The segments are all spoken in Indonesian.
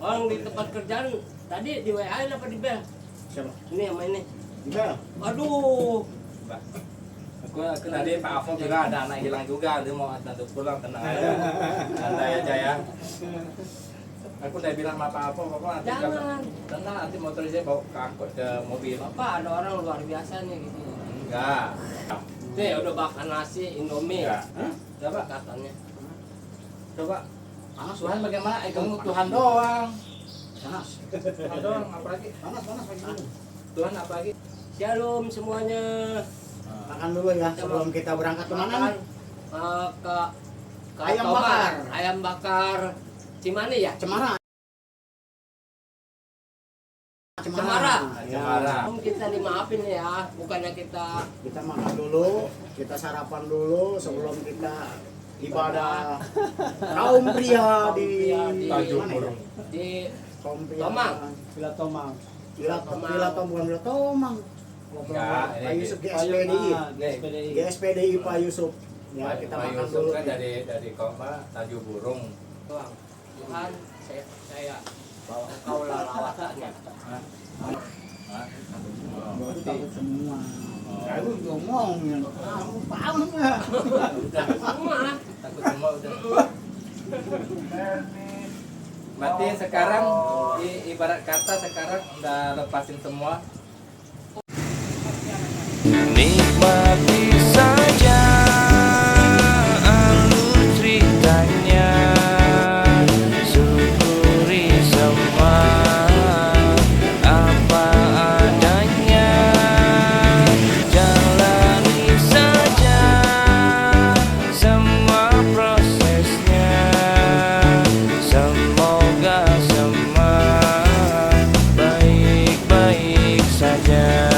Orang di tempat kerjaan tadi di WA apa di bel? Siapa? Ini yang main nih. Di bel. Aduh. Aku tadi Pak Afo bilang ada anak hilang juga, dia mau nanti pulang, tenang aja, santai aja ya. Aku udah bilang sama Pak Afo, Bapak nanti tenang, nanti motor saya bawa ke mobil. Bapak ada orang luar biasa nih gitu. Enggak. Nih udah makan nasi Indomie. Enggak. Coba katanya. Coba. Tuhan bagaimana? Kamu Tuhan doang. Panas. Tuhan doang, apa lagi? Panas lagi dulu. Tuhan apa lagi? Shalom semuanya. Makan dulu ya sebelum kita berangkat kemana nih? Ke Ayam Tomat. bakar. Ayam bakar Cimane ya? Cemara. Cemara. Cemara. Kita dimaafin ya, bukannya kita Makan dulu, kita sarapan dulu sebelum kita ibadah kaum pria di mana ya? Di Kaum pria. Tomang. Villa Tomang. Villa Tomang, Villa Tomang. Enggak, Pak ini Yusuf GSPDI. GSPDI. GSPDI Pak Yusuf. Ya, kita Pak makan Yusuf dulu. kan dari koma Tanjung Burung. doang. Tuhan, saya percaya bahwa Engkau lah lawatannya. Baru takut semua. Aku ngomongin. Kamu paham nggak? Semua. Takut semua udah. Berarti sekarang ibarat kata sekarang udah lepasin semua. Nikmati saja alur ceritanya, syukuri semua apa adanya, jalani saja semua prosesnya, semoga semua baik-baik saja.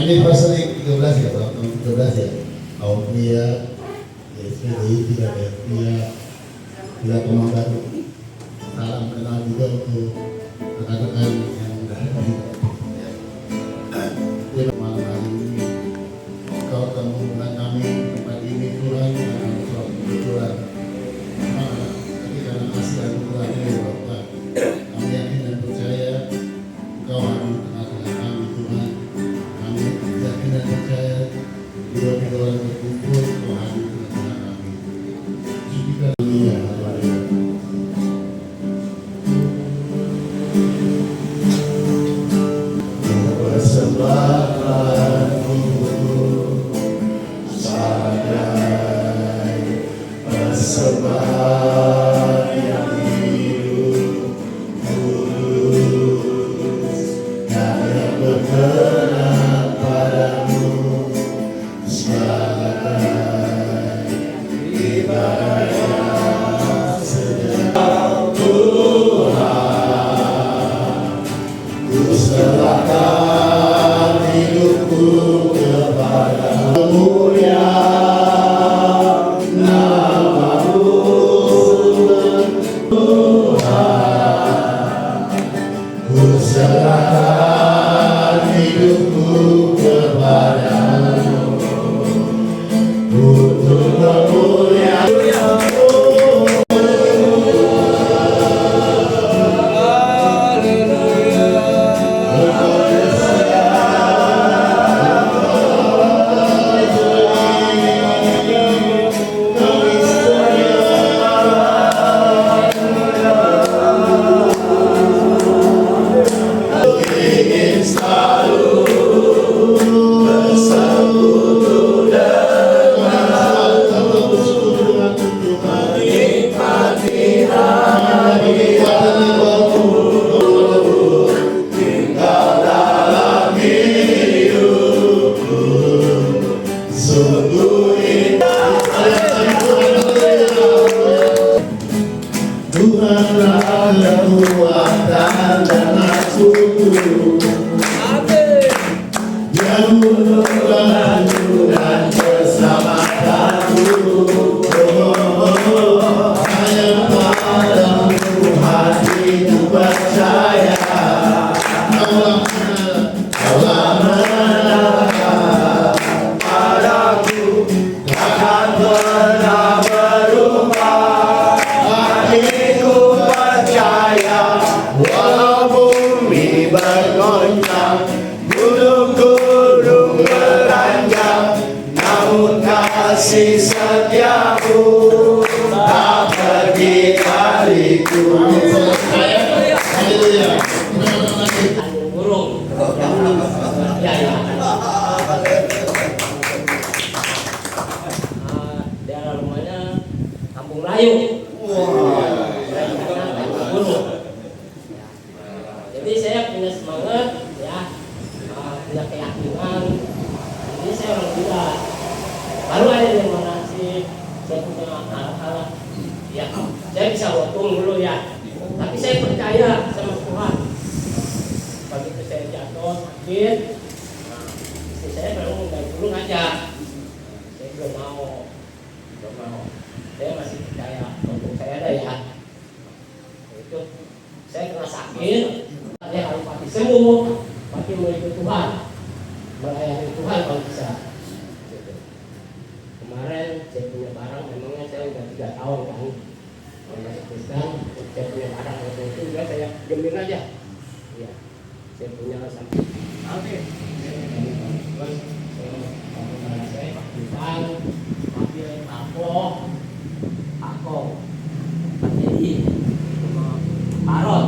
Anniversary 13 ya, tahun 13 ya. Kaum pria, GSPDI, tidak ada pria, tidak Tomang Baru. Salam kenal juga untuk rekan-rekan yang hadir. Terima malam hari ini Kau telah mengundang kami tempat ini Tuhan dengan suatu kebetulan. Tapi karena kasih dan Tuhan ini Bapak, kami yakin dan percaya Engkau akan tengah-tengah kami Tuhan. Kami yakin dan percaya bila orang berkumpul Tuhan di tengah-tengah kami. Sucikan dunia. Persembahkanku sebagai persembahan yang hidup kudus dan yang berkenan padamu sebagai ibadah yang sedang Tuhan. Ku serahkan hidupku kepada mulia nama-Mu Tuhan. Ku serahkan hidupku kepada-Mu untuk memuliakan-Mu. Tuhanlah kekuatan dan maksudku, yang menurunkanku dan keselamatanku. Hanya padamu hatiku percaya. Kaulah menatap padaku, takkan pernah berubah. Hatiku percaya, walau bumi bergoncang, gunung-gunung beranjak, namun kasih setiamu tak pergi dariku. Burung. Ya, ya. Daerah rumahnya Kampung Melayu. Burung. Jadi saya punya semangat, ya, punya keyakinan. Jadi saya orang gila. Baru ada yang mana sih saya punya hal-hal, ya, saya bisa untung dulu ya. Tapi saya percaya sama Tuhan. Begitu saya jatuh sakit, istri saya baru nggak dulu ngajak. Saya belum mau. Saya masih percaya untuk saya ada ya. Itu saya kena sakit, saya harus pasti sembuh, pasti mengikut Tuhan, melayani Tuhan kalau bisa. Kemarin saya punya barang, memangnya saya udah 3 tahun kan, masuk Kristen, saya punya barang waktu itu juga saya jamin aja. Ya, saya punya sampai. Terus saya pakai Ako, jadi Parot,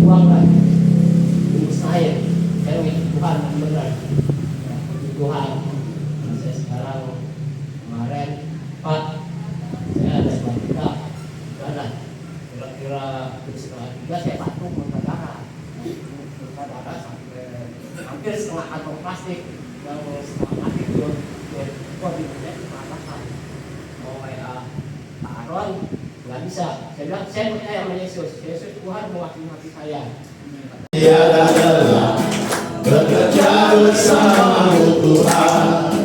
uang kan, ini saya Tuhan benar, Tuhan. Saya sekarang kemarin saya ada sebagian badan, kira-kira setengah 3 saya batuk muntah darah sampai hampir setengah kantong plastik yang setengah mati itu. Kondisinya kepanasan, mau kayak Pak Aron nggak bisa. Saya bilang saya percaya sama Yesus. Yesus Tuhan mewakili hati saya. Tiada lelah bekerja bersamamu Tuhan,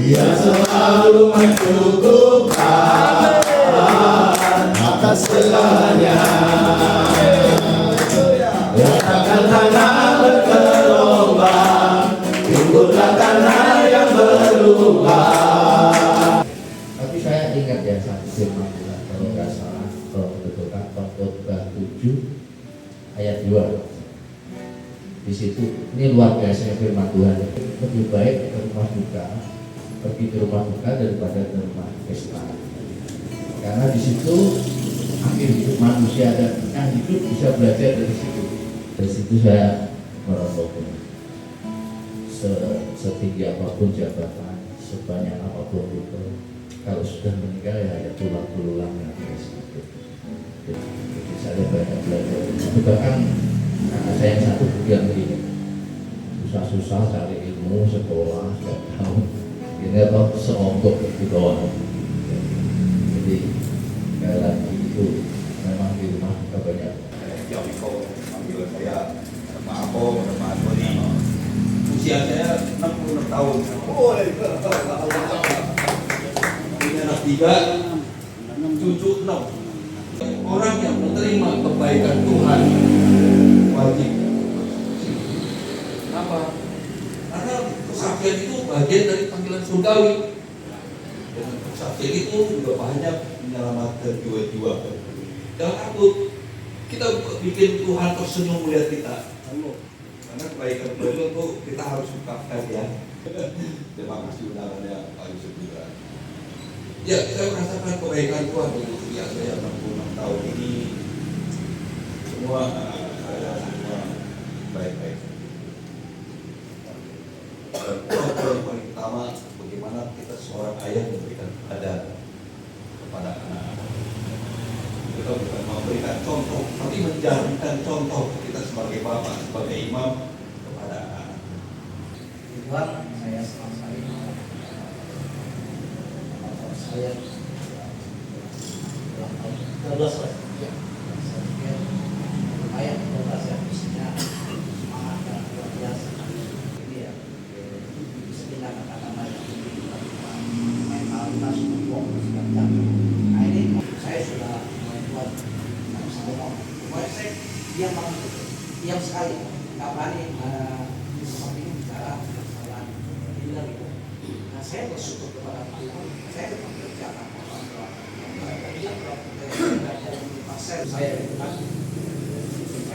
Dia selalu mencukupkan atas segalanya. Letakkan tanah bergelombang, timbullah tanah yang berubah. Tapi saya ingat ya satu firman Tuhan, kalau nggak salah, kalau betulkan Khotbah 7 ayat 2. Di situ ini luar biasa firman Tuhan. Lebih baik ke rumah duka, pergi ke rumah duka daripada ke rumah pesta. Karena di situ akhir hidup manusia dan yang hidup bisa belajar dari situ. Dari situ saya merenungkan setinggi apapun jabatan, sebanyak apapun itu, kalau sudah meninggal ya tulang-tulang yang ada sedikit. Jadi saya banyak belajar. Itu bahkan kakak saya yang satu bilang begini, susah-susah cari ilmu sekolah setiap tahun, ini atau seonggok itu doang. Jadi sekali lagi itu memang di rumah kita banyak. Yang Wiko manggil saya Pak Apo, Pak Antoni. Usia saya 66 tahun. Oh, ini anak 3, cucu 6. Orang yang menerima kebaikan Tuhan wajib. Kenapa? Karena kesaksian itu bagian dari panggilan surgawi. Dengan kesaksian itu juga banyak menyelamatkan jiwa-jiwa. Jangan takut. Kita bikin Tuhan tersenyum melihat kita. Karena kebaikan itu kita harus ungkapkan ya. Terima kasih undangannya Pak Yusuf juga. Ya, kita merasakan kebaikan Tuhan di usia saya 66 tahun ini. Semua anak saya semua baik-baik. Yang paling utama bagaimana kita seorang ayah memberikan kepada anak-anak. Kita bukan memberikan contoh, tapi menjadikan contoh kita sebagai bapak, sebagai imam kepada anak. Tuhan, saya selesai. Saya ulang tahun 13 lah. Ya, saya pikir lumayan 13 ya, isinya semangat dan luar biasa. Ini ya, bisa kita katakan banyak mentalitas untuk segala macam. Nah ini saya sudah mulai buat nggak bisa ngomong. Pokoknya saya diam banget, diam sekali. Nggak berani seperti ini bicara kesalahan. Dia bilang gitu. Nah saya bersyukur kepada Tuhan. Saya tetap kerjakan saya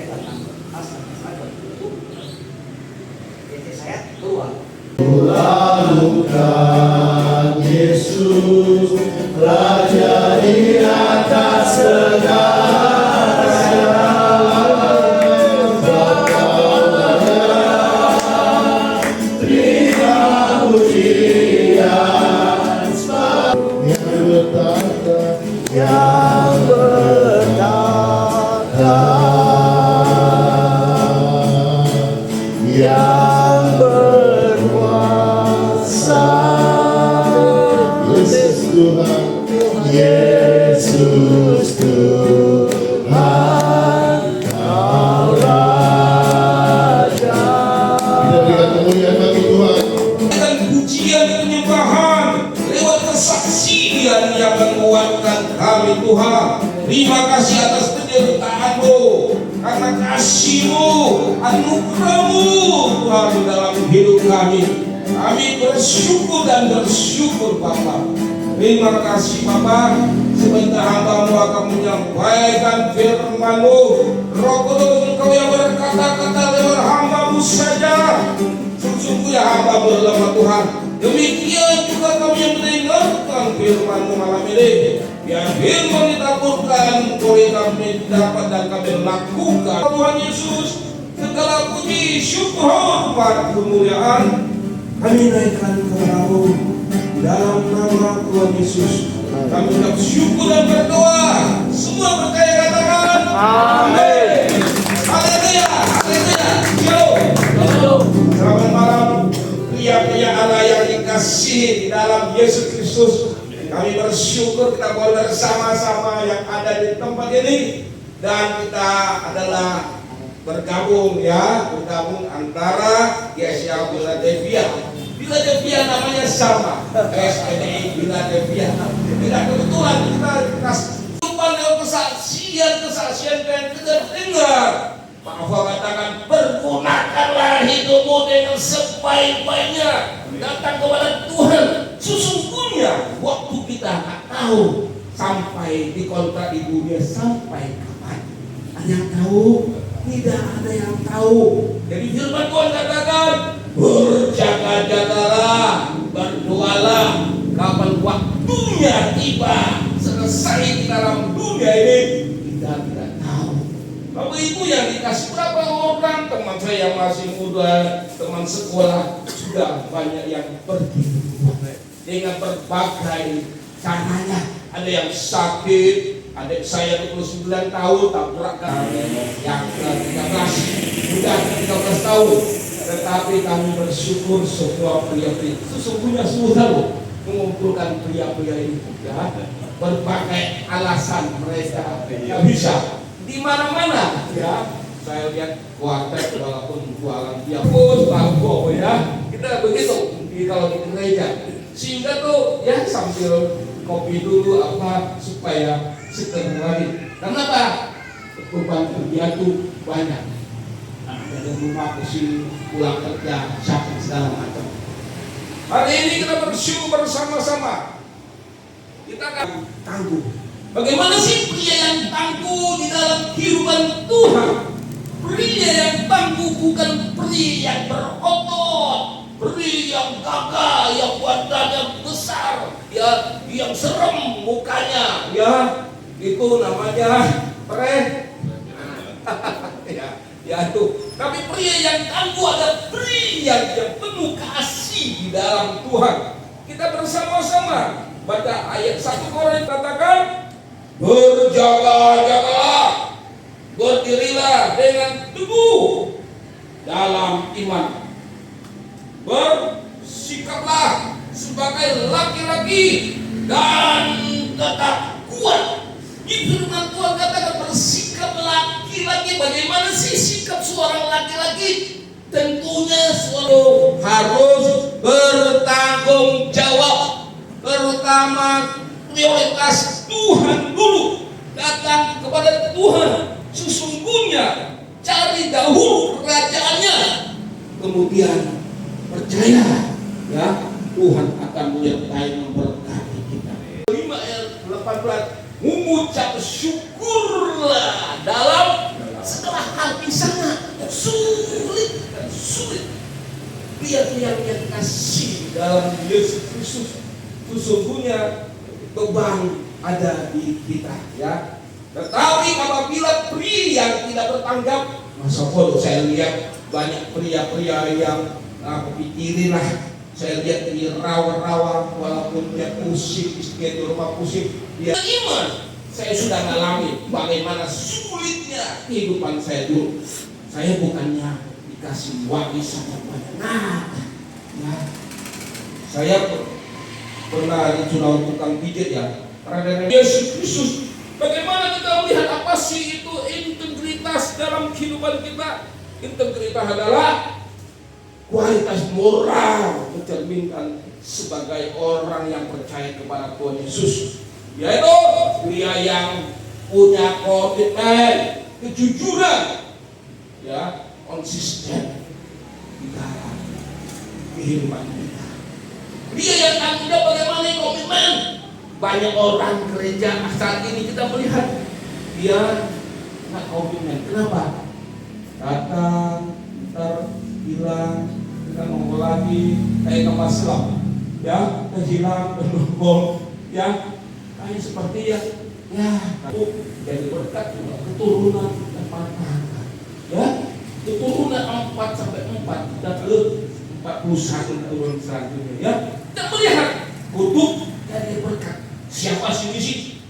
datang asal saya bertutup. Jadi saya keluar. Lalukan Yesus Raja di atas segala terima pujian yang bertata yang bertata yang berkuasa. Yesus Tuhan, Yesus Tuhan, Kau Raja. Kita berikan kemuliaan bagi Tuhan. Dan pujian penyembahan lewat kesaksian yang menguatkan kami Tuhan. Terima kasih atas penyertaan-Mu, karena kasih-Mu, anugerah-Mu Tuhan di dalam hidup kami. Kami bersyukur dan bersyukur Bapa. Terima kasih Bapa. Sebentar hamba-Mu akan menyampaikan firman-Mu. Roh Kudus, Engkau yang berkata-kata lewat hamba-Mu saja. Sesungguhnya hamba-Mu lemah Tuhan. Demikian juga kami yang mendengarkan firman-Mu malam ini. Biar firman ditaburkan oleh kami dapat dan kami lakukan. Tuhan Yesus, segala puji, syukur, dan kemuliaan kami naikkan kepada-Mu dalam nama Tuhan Yesus. Kami ucap syukur dan berdoa. Semua percaya katakan amin. Haleluya, haleluya. Selamat malam pria-pria Allah yang dikasihi di dalam Yesus Kristus. Kami bersyukur kita boleh bersama-sama yang ada di tempat ini, dan kita adalah bergabung antara Yesia Philadelphia. Philadelphia namanya sama, SPDI Philadelphia. Tidak kebetulan kita lewat kesaksian dan kita dengar Pak Alfa katakan, pergunakanlah hidupmu dengan sebaik-baiknya, datang kepada Tuhan. Sesungguhnya waktu kita nggak tahu sampai di kontrak di dunia sampai kapan. Ada yang tahu? Tidak ada yang tahu. Jadi firman Tuhan katakan, berjaga-jagalah, berdoalah, kapan waktunya tiba selesai di dalam dunia ini, itu yang dikasih berapa orang? Teman saya yang masih muda, teman sekolah sudah banyak yang pergi dengan berbagai caranya. Ada yang sakit, adik saya 29 tahun tabrakan yang 13 sudah 13 tahun. Tetapi kami bersyukur semua pria-pria sesungguhnya sudah mengumpulkan pria-pria ini ya. Berbagai alasan mereka tidak bisa di mana-mana ya. Saya lihat kuartet walaupun jualan tiapus bangko ya, kita begitu kalau di gereja, sehingga tuh ya sambil kopi dulu apa supaya seger lagi. Kenapa? Beban kerja tuh banyak, ada rumah pusing, pulang kerja sakit segala macam. Hari ini kita bersyukur bersama-sama. Kita akan tangguh. Bagaimana sih pria yang tangguh di dalam kehidupan Tuhan? Pria yang tangguh bukan pria yang berotot, pria yang gagah, yang badannya besar, ya, yang serem mukanya, ya, itu namanya ya itu. Tapi pria yang tangguh adalah pria yang penuh kasih di dalam Tuhan. Kita bersama-sama baca ayat 1 Korintus katakan, berjaga-jagalah, berdirilah dengan teguh dalam iman, bersikaplah sebagai laki-laki dan tetap kuat. Di firman Tuhan katakan bersikap laki-laki. Bagaimana sih sikap seorang laki-laki? Tentunya selalu harus bertanggung jawab. Pertama, prioritas Tuhan dulu. Datang kepada Tuhan. Sesungguhnya cari dahulu kerajaannya. Kemudian percaya ya, Tuhan akan menyertai memberkati kita. 5 ayat 18, mengucap syukurlah dalam segala hal. Di sana sulit dan sulit. Dia yang kasih dalam Yesus Kristus. Sesungguhnya beban ada di kita ya. Tetapi apabila pria yang tidak bertanggung, masa bodoh saya lihat banyak pria-pria yang pikirin lah. Saya lihat dia rawa-rawa walaupun dia pusing, istri di rumah pusing. Dia iman. Saya sudah mengalami bagaimana sulitnya kehidupan saya dulu. Saya bukannya dikasih warisan yang banyak. Nah, ya. Saya pernah dicurau tukang pijat ya. Karena Yesus Kristus. Bagaimana kita melihat apa sih itu integritas dalam kehidupan kita? Integritas adalah kualitas moral mencerminkan sebagai orang yang percaya kepada Tuhan Yesus, yaitu pria yang punya komitmen, kejujuran, ya, konsisten di dalam kehidupan kita. Pria yang tanggung jawab bagaimana komitmen? Banyak orang gereja saat ini kita melihat dia nggak komitmen. Kenapa? Datang, ntar hilang, kita nongol lagi, kayak kapal selam, ya, hilang, nongol, ya, kayak seperti ya, aku jadi berkat juga keturunan dan ya, keturunan 4 sampai 4 dan ke 41 keturunan selanjutnya, ya, kita melihat kutuk dari berkat. Siapa sih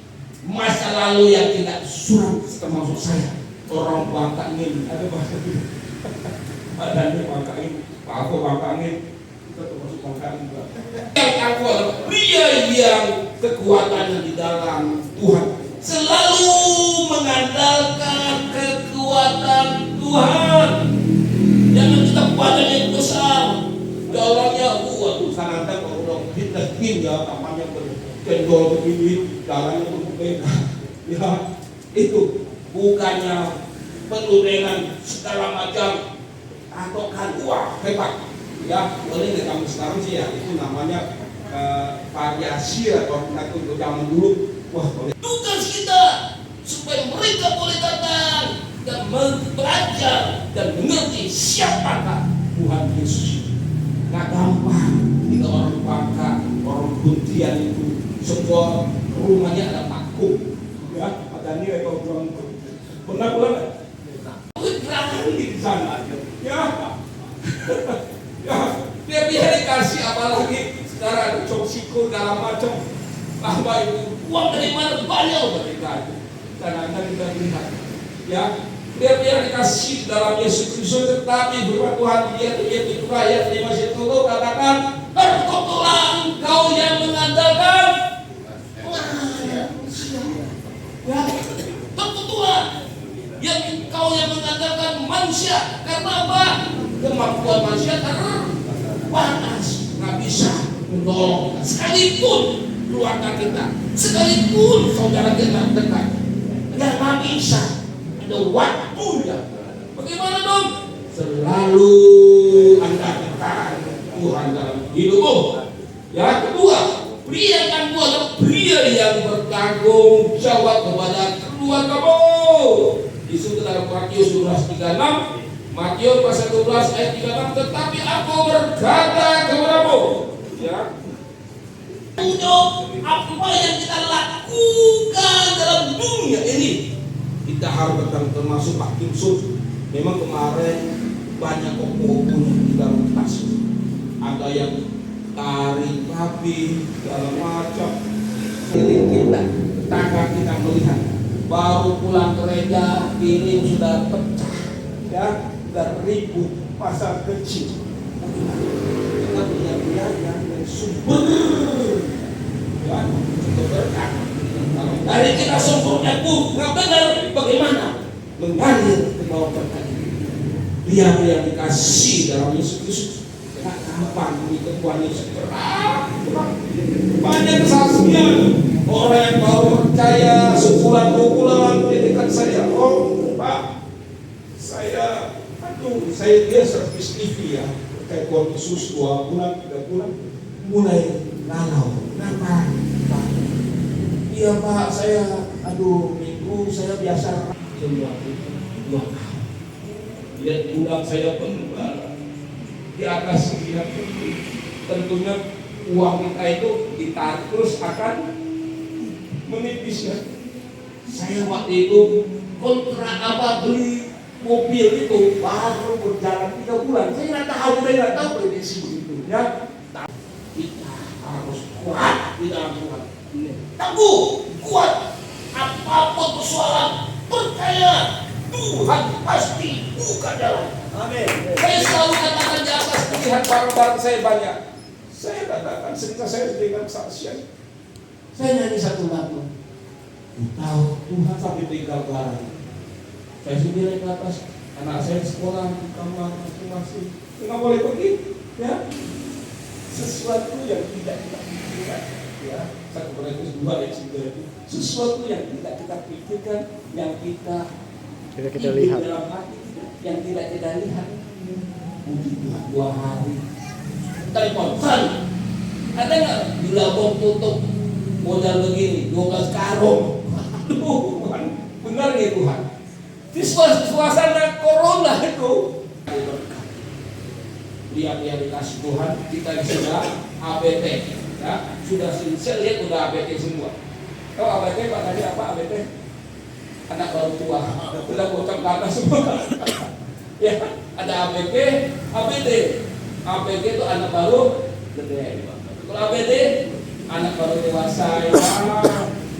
masa lalu yang tidak suram termasuk saya, orang Bangka Angin, ada bahasa itu. Ada Bangka Angin, Pak Ako Bangka Angin, kita termasuk Bangka Angin juga. Yang aku pria yang kekuatannya di dalam Tuhan, selalu mengandalkan kekuatan Tuhan. Jangan kita badan yang besar, jalannya waduh sangat kalau hitlekin ya namanya bercendol begini, jalannya berbeda. Ya itu bukannya penuh dengan segala macam atau kan wah hebat ya. Boleh kami sekarang sih ya itu namanya variasi atau untuk zaman dulu. Wah boleh. Tugas kita supaya mereka boleh datang dan belajar dan mengerti siapakah Tuhan Yesus. Nggak gampang jika orang Bangka, orang Buntian itu semua rumahnya ada paku, ya, ada nilai kalau orang pernah pulang hamba itu uang dari mana banyak mereka itu. Karena Anda kita lihat, ya, dia dikasih dalam Yesus Kristus, tetapi berkat Tuhan dia itu ayat 5 situ katakan, bertobatlah engkau yang mengandalkan manusia. Ya, bertobatlah yang engkau yang mengandalkan manusia. Karena apa? Kemampuan manusia terbatas, nggak bisa menolong kita. Sekalipun keluarga kita, sekalipun saudara kita dekat, nggak bisa. Ada waktunya. Bagaimana dong? Selalu andalkan Tuhan dalam hidupmu. Ya, kedua, pria yang kuat adalah pria yang bertanggung jawab kepada keluargamu. Disebut dalam Matius 12:36, Matius pasal 12 ayat 36, tetapi aku berkata kepadamu, ya, apa yang kita lakukan dalam dunia ini, kita harus termasuk Pak Kimsut. Memang kemarin banyak opung di dalam tas. Ada yang tarik babi, segala macam. Kita, tetangga kita melihat, baru pulang gereja, piring sudah pecah, ya, sudah ribut, pasar kecil. Kita punya biaya dan sumber, ya, sumber berkat. Dari kita sempurna nggak benar, bagaimana mengalir ke bawah berkat. Dia yang dikasih dalam Yesus Kristus. Kapan kebutuhan Yesus berat. Banyak kesaksian orang yang baru percaya sebulan 2 bulan di dekat saya. Oh Pak, saya dia servis TV ya, kayak Tuhan Yesus 2 bulan 3 bulan mulai galau. Kenapa? Iya Pak, saya minggu saya biasa semua itu 2 kali. Dia undang saya pengembala di atas dia, tentunya uang kita itu ditarik terus akan menipis ya. Saya waktu itu kontrak beli mobil itu baru berjalan 3 bulan. Saya nggak tahu prediksi begitu ya. Kita harus kuat di dalam Tuhan. Teguh, kuat, apapun persoalan, percaya Tuhan pasti buka jalan. Amin. Saya selalu katakan di atas pilihan barang-barang saya banyak. Saya katakan cerita saya dengan saksian. Saya nyanyi satu lagu. Tahu Tuhan sampai tinggal barang. Saya sendiri ke atas. Anak saya sekolah di kamar masing-masing. Nggak boleh pergi, ya. Sesuatu yang tidak kita pikirkan, ya. 1 Korintus 2 ayat 9 itu. Sesuatu yang tidak kita pikirkan, yang kita lihat dalam hati, yang tidak kita lihat. Puji Tuhan 2 hari telepon ada nggak di labong tutup modal begini 12 karung. Aduh Tuhan, benar ya Tuhan. Di suasana corona itu lihat yang dikasih Tuhan, kita sudah ABT ya, sudah saya lihat udah ABT semua. Oh ABT Pak tadi apa ABT? Anak baru tua, sudah bocor ke atas semua. Ya, ada ABG, ABD. ABG itu anak baru gede. Kalau ABD anak baru dewasa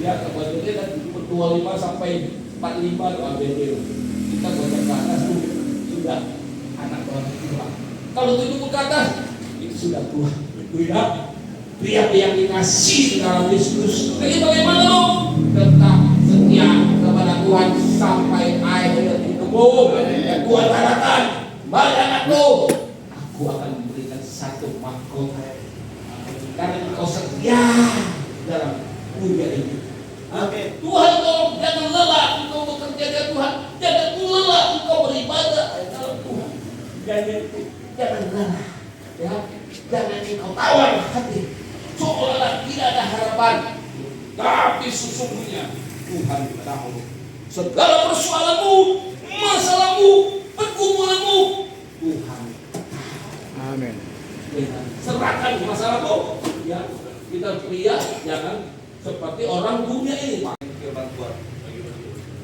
ya kebetulan kan 25 sampai 45 itu ABD. Kita bocor ke atas tuh sudah anak baru tua. Kalau 70 ke atas itu sudah tua. Itu ya. Pria yang dikasih dalam Yesus. Jadi bagaimana lo? Tetap setia kepada Tuhan sampai akhir hidupmu. Dan Tuhan katakan, "Mari anakku, aku akan memberikan 1 mahkota karena engkau setia dalam dunia ini." Amin. Tuhan tolong jangan lelah engkau bekerja dengan Tuhan, jangan lelah engkau beribadah dalam Tuhan. Jangan lelah, ya. Jangan engkau tawar hati, seolah tidak ada harapan. Tapi sesungguhnya Tuhan tahu segala persoalanmu, masalahmu, pergumulanmu. Tuhan. Amin. Serahkan masalahmu. Ya, kita pria jangan seperti orang dunia ini. Firman Tuhan.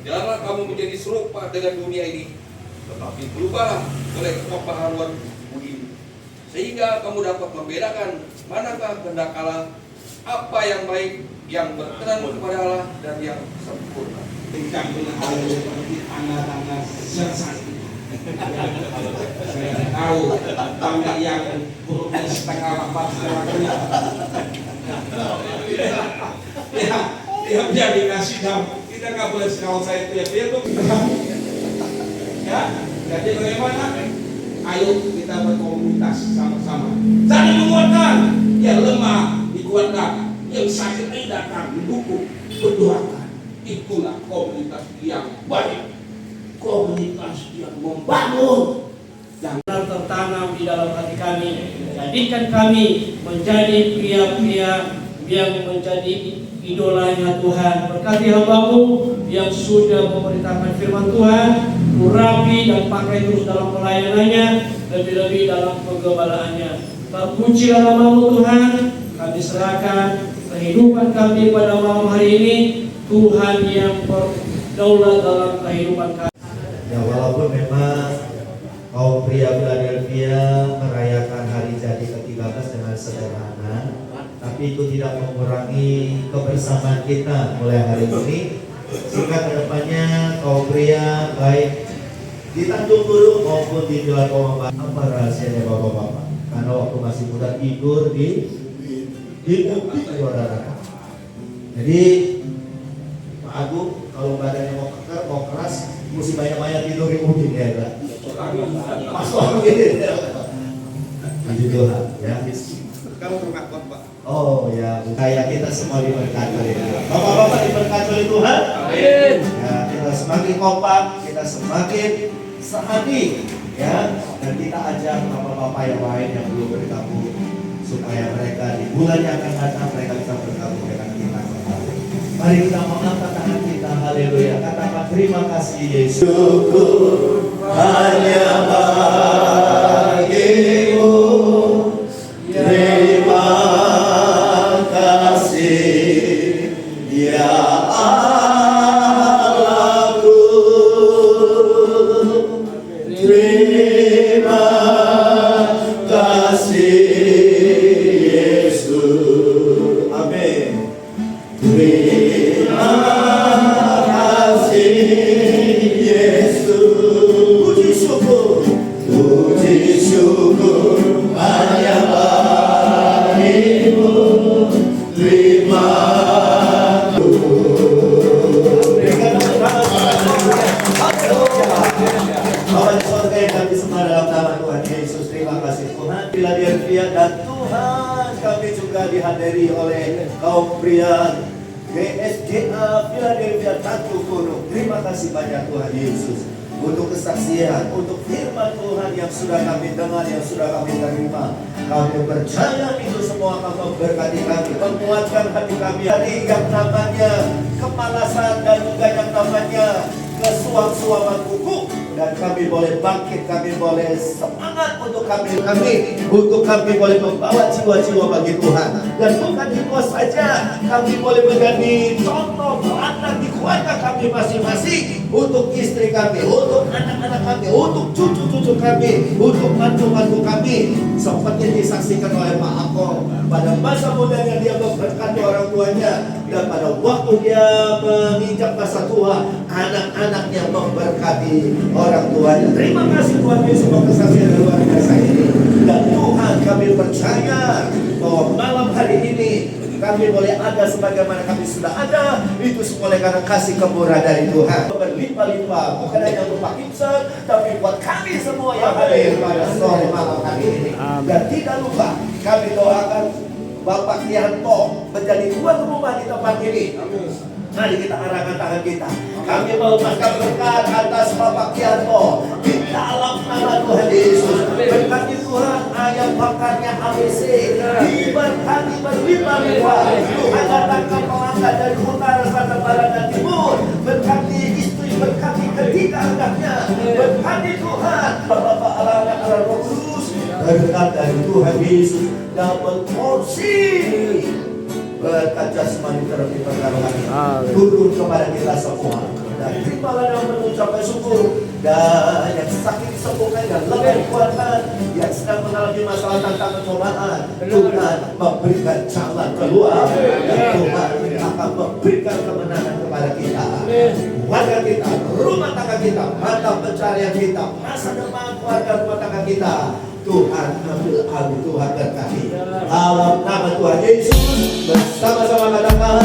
Janganlah kamu menjadi serupa dengan dunia ini, tetapi berubahlah oleh pembaharuan budi, sehingga kamu dapat membedakan manakah kehendak Allah, apa yang baik, yang berkenan kepada Allah dan yang sempurna. Tingkah ada seperti tanda-tanda sensasi. Saya tahu tanda yang pukul setengah 4 ya jadi ngasih tahu kita nggak boleh sekali saya itu ya tuh ya. Jadi bagaimana? Ayo kita berkomunitas sama-sama. Saling menguatkan. Yang lemah dikuatkan, yang sakit datang didukung, berdoakan. Itulah komunitas yang baik, komunitas yang membangun. Jangan tertanam di dalam hati kami. Jadikan kami menjadi pria-pria yang menjadi idolanya Tuhan. Berkati hamba-Mu yang sudah memberitakan firman Tuhan, urapi dan pakai terus dalam pelayanannya, lebih-lebih dalam penggembalaannya. Terpujilah nama-Mu Tuhan. Kami serahkan kehidupan kami pada malam hari ini. Tuhan yang berdaulat dalam kehidupan kami. Ya, walaupun memang kaum pria Philadelphia merayakan hari jadi ke-13 dengan sederhana, tapi itu tidak mengurangi kebersamaan kita mulai hari ini. Sehingga kedepannya kaum pria baik di Tanjung Burung maupun di Jalan Komamba, apa rahasianya bapak-bapak? Karena waktu masih muda tidur di bukit, saudara. Jadi Pak Agung kalau badannya mau keker, mau keras, mesti banyak-banyak tidur di bukit ya, Pak. Masuk gitu. Puji Tuhan, ya. Kamu rumah kot, Pak. Oh ya, kayak kita semua diberkati oleh Tuhan. Bapak-bapak diberkati oleh Tuhan. Amin. Ya, kita semakin kompak, kita semakin sehati, ya. Dan kita ajak bapak-bapak yang lain yang belum bergabung supaya mereka di bulan yang akan datang mereka bisa bergabung dengan kita kembali. Mari kita mengangkat tangan kita, haleluya. Katakan terima kasih Yesus. Syukur hanya bagimu. Terima kasih ya Allahku. Terima kasih Yesus. Amin. Terima kasih Yesus. Puji syukur, puji syukur hanya bagimu. Terima Bapak di surga yang kami sembah dalam nama Tuhan Yesus, terima kasih Tuhan. Philadelphia dan Tuhan, kami juga dihadiri oleh kaum pria GSGA Philadelphia Tanjung Burung. Terima kasih banyak Tuhan Yesus untuk kesaksian, untuk firman Tuhan yang sudah kami dengar, yang sudah kami terima. Kami percaya itu semua akan memberkati kami, menguatkan hati kami dari yang namanya kemalasan dan juga yang namanya kesuam-suaman kuku. Dan kami boleh bangkit, kami boleh semangat untuk kami boleh membawa jiwa-jiwa bagi Tuhan. Dan bukan itu saja, kami boleh menjadi contoh teladan di keluarga kami masing-masing, untuk istri kami, untuk anak-anak kami, untuk cucu-cucu kami, untuk mantu-mantu kami, seperti disaksikan oleh Pak Ako pada masa mudanya dia memberkati orang tuanya, dan pada waktu dia menginjak masa tua, anak-anaknya memberkati orang tuanya. Terima kasih Tuhan Yesus untuk kesaksian luar biasa ini. Dan Tuhan, kami percaya bahwa malam hari ini kami boleh ada sebagaimana kami sudah ada, itu semua oleh karena kasih kemurahan dari Tuhan. Berlimpah-limpah, bukan hanya untuk Pak Gibson, tapi buat kami semua yang hadir pada sore malam hari ini. Dan tidak lupa, kami doakan Bapak Kianto menjadi tuan rumah di tempat ini. Mari kita arahkan tangan kita. Kami melepaskan berkat atas Bapak Kianto di dalam nama Tuhan Yesus. Berkati Tuhan ayam makannya ABC, diberkati berlimpah-limpah. Tuhan datangkan pelanggan dari utara, selatan, barat, dan timur. Berkati istri, berkati ketiga anaknya. Berkati Tuhan Bapak anak Roh Kudus. Berkat dari Tuhan Yesus, double porsi berkat jasmani terlebih perkara turun kepada kita semua. Dan terimalah dengan mengucapkan syukur. Dan yang sakit disembuhkan dan lemah dikuatkan. Yang sedang mengalami masalah tentang pencobaan, Tuhan memberikan jalan keluar. Dan Tuhan akan memberikan kemenangan kepada kita, keluarga kita, rumah tangga kita, mata pencarian kita, masa depan keluarga rumah tangga kita. Tuhan ambil alih, Tuhan berkati. Dalam nama Tuhan Yesus bersama-sama katakan.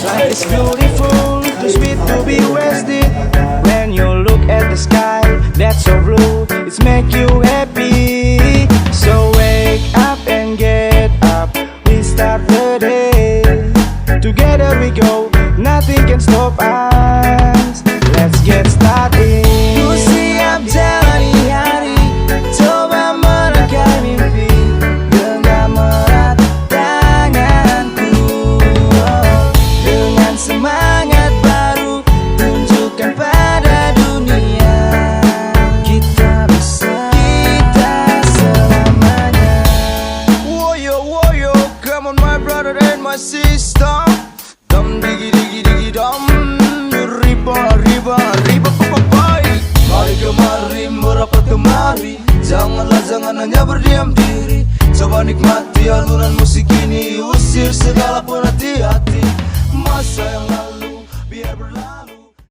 Life is beautiful, too sweet to be wasted. When you look at the sky, that's so blue, it's make you happy. So wake up and get up, we start the day. Together we go, nothing can stop us. Let's get started. Ku siap jalani hari, coba merangkai mimpi. Genggam erat tanganku, dengan semangat baru tunjukkan pada dunia kita bisa, kita selamanya. Woyo woyo, come on my brother and my sister. Dum digi digi digi dum, riba riba riba papai. Mari kemari merapat kemari, jangan hanya berdiam diri. Coba nikmati alunan musik ini, usir segala penat hati. Masa yang lalu biar berlalu.